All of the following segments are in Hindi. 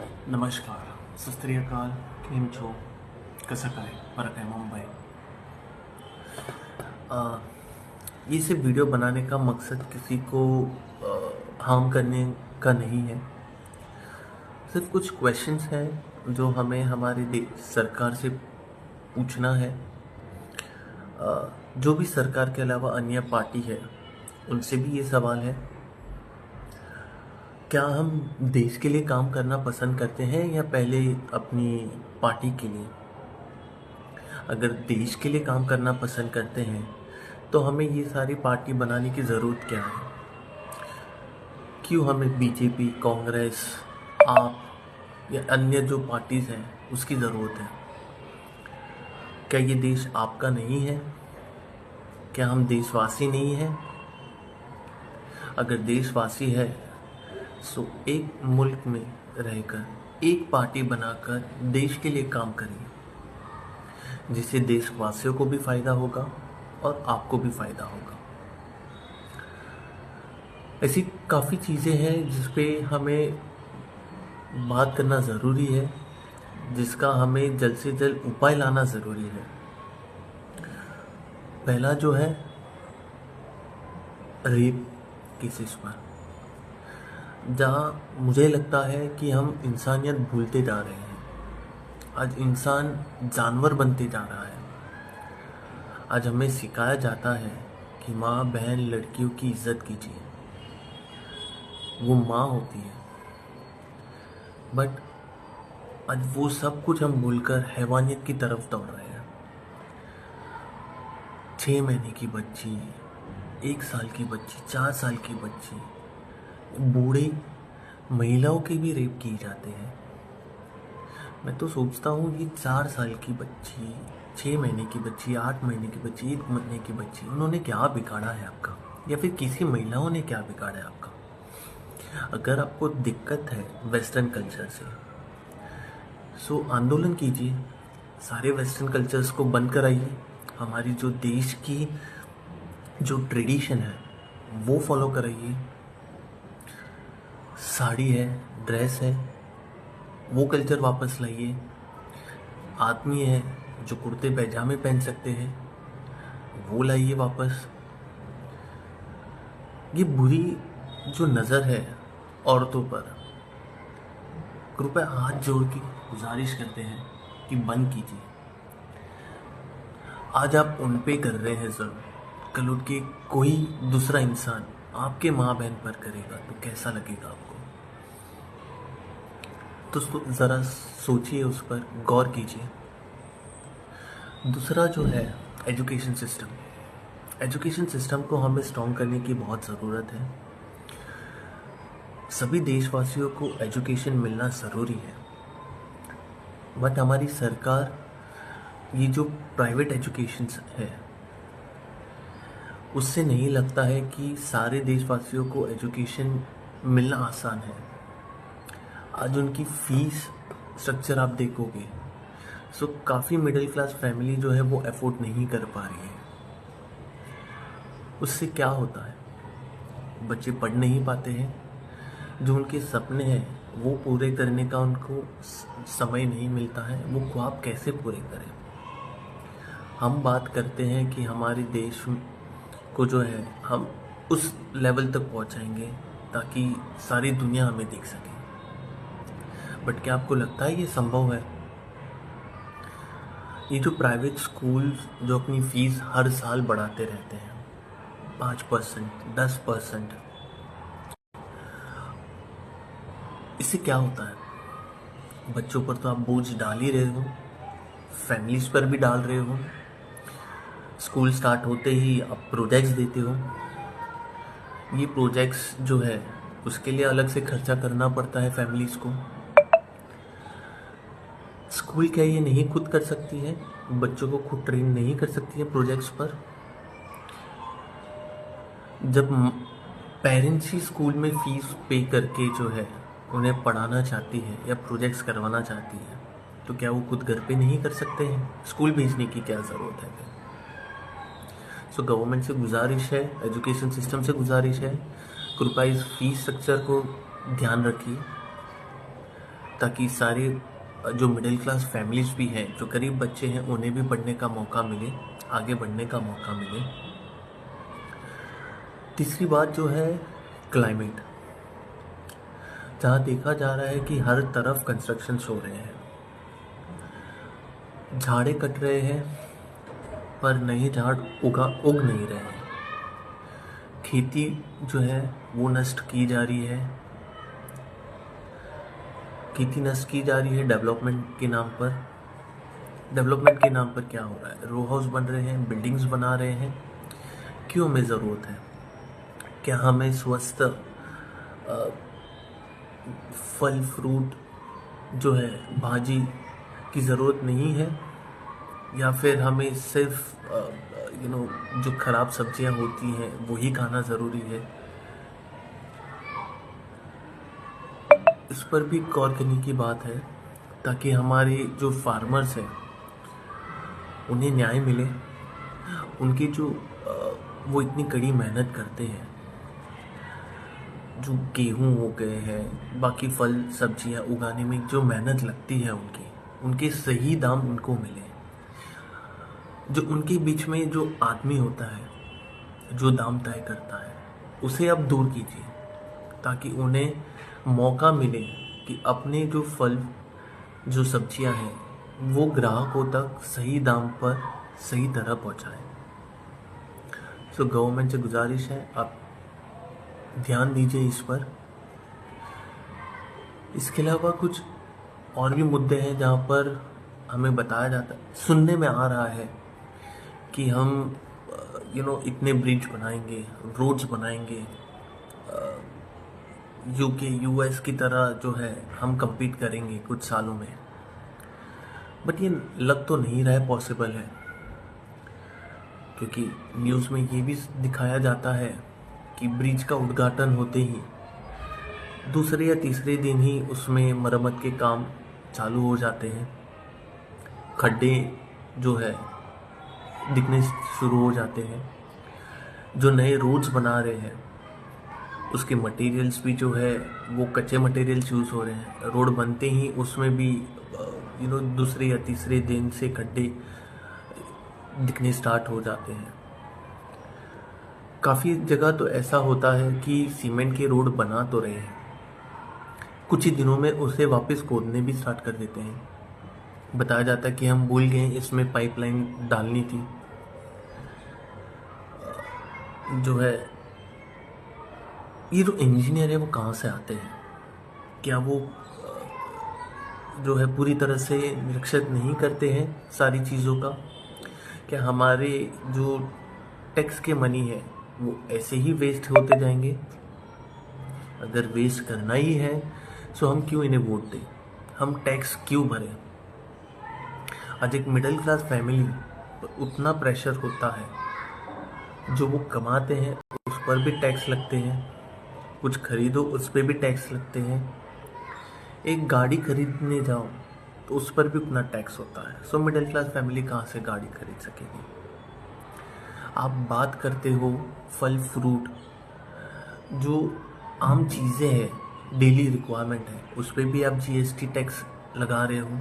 नमस्कार, सत श्री अकाल, केम छो, कसं काय, फरक है मुंबई। ये सिर्फ वीडियो बनाने का मकसद किसी को हार्म करने का नहीं है। सिर्फ कुछ क्वेश्चंस हैं जो हमें हमारे देश सरकार से पूछना है। जो भी सरकार के अलावा अन्य पार्टी है उनसे भी ये सवाल है, क्या हम देश के लिए काम करना पसंद करते हैं या पहले अपनी पार्टी के लिए। अगर देश के लिए काम करना पसंद करते हैं तो हमें ये सारी पार्टी बनाने की ज़रूरत क्या है। क्यों हमें बीजेपी, कांग्रेस, आप या अन्य जो पार्टीज़ हैं उसकी ज़रूरत है। क्या ये देश आपका नहीं है? क्या हम देशवासी नहीं हैं? अगर देशवासी है सो एक मुल्क में रहकर एक पार्टी बनाकर देश के लिए काम करिए, जिससे देशवासियों को भी फ़ायदा होगा और आपको भी फ़ायदा होगा। ऐसी काफ़ी चीज़ें हैं जिस पे हमें बात करना ज़रूरी है, जिसका हमें जल्द से जल्द उपाय लाना ज़रूरी है। पहला जो है रेप केसेस पर, जहाँ मुझे लगता है कि हम इंसानियत भूलते जा रहे हैं। आज इंसान जानवर बनते जा रहा है। आज हमें सिखाया जाता है कि माँ, बहन, लड़कियों की इज्जत कीजिए, वो माँ होती है। बट आज वो सब कुछ हम भूलकर हैवानियत की तरफ दौड़ रहे हैं। 6 महीने की बच्ची, 1 साल की बच्ची, 4 साल की बच्ची, बूढ़े महिलाओं के भी रेप किए जाते हैं। मैं तो सोचता हूँ ये 4 साल की बच्ची, 6 महीने की बच्ची, 8 महीने की बच्ची, 1 महीने की बच्ची, उन्होंने क्या बिगाड़ा है आपका, या फिर किसी महिलाओं ने क्या बिगाड़ा है आपका। अगर आपको दिक्कत है वेस्टर्न कल्चर से सो आंदोलन कीजिए, सारे वेस्टर्न कल्चर्स को बंद कराइए। हमारी जो देश की जो ट्रेडिशन है वो फॉलो कराइए। साड़ी है, ड्रेस है, वो कल्चर वापस लाइए। आदमी है जो कुर्ते पैजामे पहन सकते हैं, वो लाइए वापस। ये बुरी जो नज़र है औरतों पर, कृपया हाथ जोड़ के गुजारिश करते हैं कि बंद कीजिए। आज आप उन पे कर रहे हैं जुल्म, कल उठ के कोई दूसरा इंसान आपके माँ बहन पर करेगा तो कैसा लगेगा आपको। तो ज़रा सोचिए, उस पर गौर कीजिए। दूसरा जो है एजुकेशन सिस्टम। एजुकेशन सिस्टम को हमें स्ट्रॉन्ग करने की बहुत ज़रूरत है। सभी देशवासियों को एजुकेशन मिलना ज़रूरी है, बट हमारी सरकार ये जो प्राइवेट एजुकेशन है उससे नहीं लगता है कि सारे देशवासियों को एजुकेशन मिलना आसान है। आज उनकी फ़ीस स्ट्रक्चर आप देखोगे सो काफ़ी मिडिल क्लास फैमिली जो है वो अफोर्ड नहीं कर पा रही है। उससे क्या होता है, बच्चे पढ़ नहीं पाते हैं, जो उनके सपने हैं वो पूरे करने का उनको समय नहीं मिलता है। वो ख्वाब कैसे पूरे करें। हम बात करते हैं कि हमारे देश को जो है हम उस लेवल तक पहुंचाएंगे ताकि सारी दुनिया हमें देख सके, बट क्या आपको लगता है ये संभव है। ये जो प्राइवेट स्कूल जो अपनी फ़ीस हर साल बढ़ाते रहते हैं 5%, 10%, इससे क्या होता है। बच्चों पर तो आप बोझ डाल ही रहे हो, फैमिलीज पर भी डाल रहे हो। स्कूल स्टार्ट होते ही आप प्रोजेक्ट्स देते हो। ये प्रोजेक्ट्स जो है उसके लिए अलग से खर्चा करना पड़ता है फैमिलीज को। स्कूल क्या ये नहीं खुद कर सकती है, बच्चों को खुद ट्रेन नहीं कर सकती है प्रोजेक्ट्स पर। जब पेरेंट्स ही स्कूल में फ़ीस पे करके जो है उन्हें पढ़ाना चाहती है या प्रोजेक्ट्स करवाना चाहती है, तो क्या वो खुद घर पे नहीं कर सकते हैं। स्कूल भेजने की क्या ज़रूरत है। सो गवर्नमेंट से गुजारिश है, एजुकेशन सिस्टम से गुजारिश है, कृपया इस फीस स्ट्रक्चर को ध्यान रखिए ताकि सारे जो मिडिल क्लास फैमिलीज भी हैं, जो गरीब बच्चे हैं, उन्हें भी पढ़ने का मौका मिले, आगे बढ़ने का मौका मिले। तीसरी बात जो है क्लाइमेट, जहाँ देखा जा रहा है कि हर तरफ कंस्ट्रक्शंस हो रहे हैं, झाड़ें कट रहे हैं पर नए झाड़ उग नहीं रहे हैं, खेती जो है वो नष्ट की जा रही है, खेती नष्ट की जा रही है डेवलपमेंट के नाम पर। डेवलपमेंट के नाम पर क्या हो रहा है? रो हाउस बन रहे हैं, बिल्डिंग्स बना रहे हैं। क्यों हमें ज़रूरत है? क्या हमें स्वस्थ फल फ्रूट जो है भाजी की ज़रूरत नहीं है? या फिर हमें सिर्फ जो ख़राब सब्जियां होती हैं वही खाना ज़रूरी है? इस पर भी गौर करने की बात है, ताकि हमारे जो फार्मर्स हैं उन्हें न्याय मिले। उनकी जो वो इतनी कड़ी मेहनत करते हैं, जो गेहूं हो गए हैं, बाकी फल सब्जियां उगाने में जो मेहनत लगती है उनके सही दाम उनको मिले। जो उनके बीच में जो आदमी होता है, जो दाम तय करता है, उसे अब दूर कीजिए, ताकि उन्हें मौका मिले कि अपने जो फल जो सब्जियां हैं वो ग्राहकों तक सही दाम पर सही तरह पहुंचाएं। सो गवर्नमेंट से गुजारिश है, आप ध्यान दीजिए इस पर। इसके अलावा कुछ और भी मुद्दे हैं जहाँ पर हमें बताया जाता है, सुनने में आ रहा है कि हम इतने ब्रिज बनाएंगे, रोड्स बनाएंगे, यूके यूएस की तरह जो है हम compete करेंगे कुछ सालों में। बट ये लग तो नहीं रहा है पॉसिबल है, क्योंकि न्यूज़ में ये भी दिखाया जाता है कि ब्रिज का उद्घाटन होते ही दूसरे या तीसरे दिन ही उसमें मरम्मत के काम चालू हो जाते हैं, खड्डे जो है दिखने शुरू हो जाते हैं। जो नए रोड्स बना रहे हैं उसके मटेरियल्स भी जो है वो कच्चे मटेरियल्स यूज़ हो रहे हैं। रोड बनते ही उसमें भी दूसरे या तीसरे दिन से खड्डे दिखने स्टार्ट हो जाते हैं। काफ़ी जगह तो ऐसा होता है कि सीमेंट के रोड बना तो रहे हैं, कुछ ही दिनों में उसे वापस खोदने भी स्टार्ट कर देते हैं। बताया जाता है कि हम भूल गए इसमें पाइपलाइन डालनी थी। जो है ये जो इंजीनियर है वो कहाँ से आते हैं? क्या वो जो है पूरी तरह से निरीक्षण नहीं करते हैं सारी चीज़ों का? क्या हमारे जो टैक्स के मनी है वो ऐसे ही वेस्ट होते जाएंगे? अगर वेस्ट करना ही है तो हम क्यों इन्हें वोट दें? हम टैक्स क्यों भरें? आज एक मिडिल क्लास फैमिली पर उतना प्रेशर होता है, जो वो कमाते हैं उस पर भी टैक्स लगते हैं, कुछ खरीदो उस पर भी टैक्स लगते हैं, एक गाड़ी खरीदने जाओ तो उस पर भी उतना टैक्स होता है। सो मिडिल क्लास फैमिली कहाँ से गाड़ी खरीद सकेगी? आप बात करते हो फल फ्रूट, जो आम चीज़ें हैं, डेली रिक्वायरमेंट है, उस पर भी आप जीएसटी टैक्स लगा रहे हो।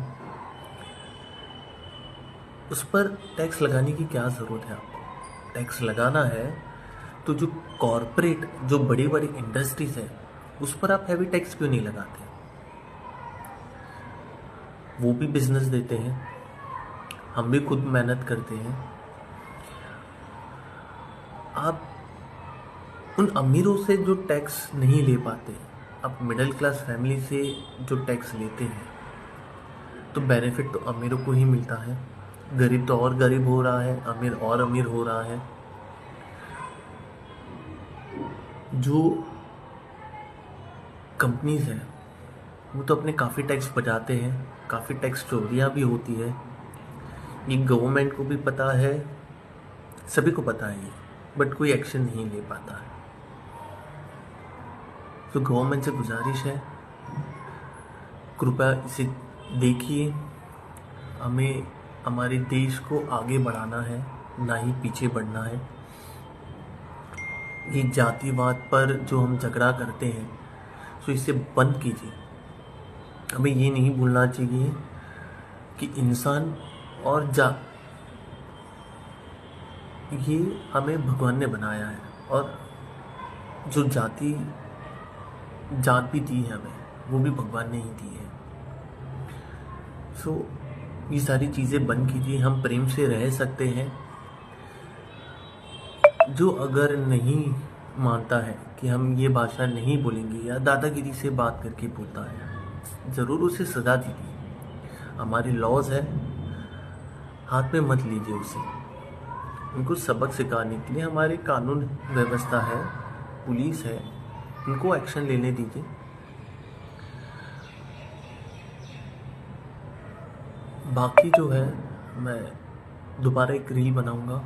उस पर टैक्स लगाने की क्या ज़रूरत है? आपको टैक्स लगाना है तो जो कॉरपोरेट, जो बड़ी बड़ी इंडस्ट्रीज है, उस पर आप हैवी टैक्स क्यों नहीं लगाते? वो भी बिजनेस देते हैं, हम भी खुद मेहनत करते हैं। आप उन अमीरों से जो टैक्स नहीं ले पाते, आप मिडिल क्लास फैमिली से जो टैक्स लेते हैं, तो बेनिफिट तो अमीरों को ही मिलता है। गरीब तो और गरीब हो रहा है, अमीर और अमीर हो रहा है। जो कंपनीज हैं वो तो अपने काफ़ी टैक्स बचाते हैं, काफ़ी टैक्स चोरियाँ भी होती है। ये गवर्नमेंट को भी पता है, सभी को पता है ये, बट कोई एक्शन नहीं ले पाता है। तो गवर्नमेंट से गुजारिश है, कृपया इसे देखिए। हमें हमारे देश को आगे बढ़ाना है, ना ही पीछे बढ़ना है। ये जातिवाद पर जो हम झगड़ा करते हैं, तो इसे बंद कीजिए। हमें ये नहीं भूलना चाहिए कि इंसान और ये हमें भगवान ने बनाया है, और जो जात भी दी है हमें, वो भी भगवान ने ही दी है। सो ये सारी चीज़ें बंद कीजिए, हम प्रेम से रह सकते हैं। जो अगर नहीं मानता है कि हम ये भाषा नहीं बोलेंगे या दादागिरी से बात करके बोलता है, ज़रूर उसे सज़ा दीजिए। हमारे लॉज है, हाथ में मत लीजिए उसे। उनको सबक सिखाने के लिए हमारे कानून व्यवस्था है, पुलिस है, उनको एक्शन लेने दीजिए। बाकी जो है, मैं दोबारा एक रील बनाऊंगा,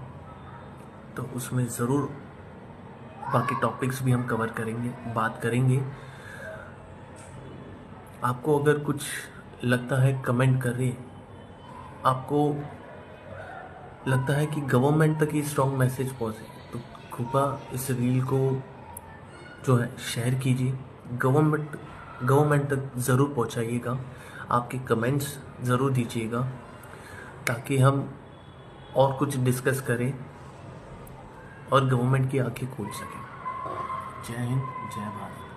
तो उसमें ज़रूर बाकी टॉपिक्स भी हम कवर करेंगे, बात करेंगे। आपको अगर कुछ लगता है कमेंट करिए। आपको लगता है कि गवर्नमेंट तक ये स्ट्रॉन्ग मैसेज पहुंचे, तो कृपया इस रील को जो है शेयर कीजिए, गवर्नमेंट तक ज़रूर पहुंचाइएगा। आपके कमेंट्स ज़रूर दीजिएगा, ताकि हम और कुछ डिस्कस करें और गवर्नमेंट की आंखें खोल सकें। जय हिंद, जय भारत।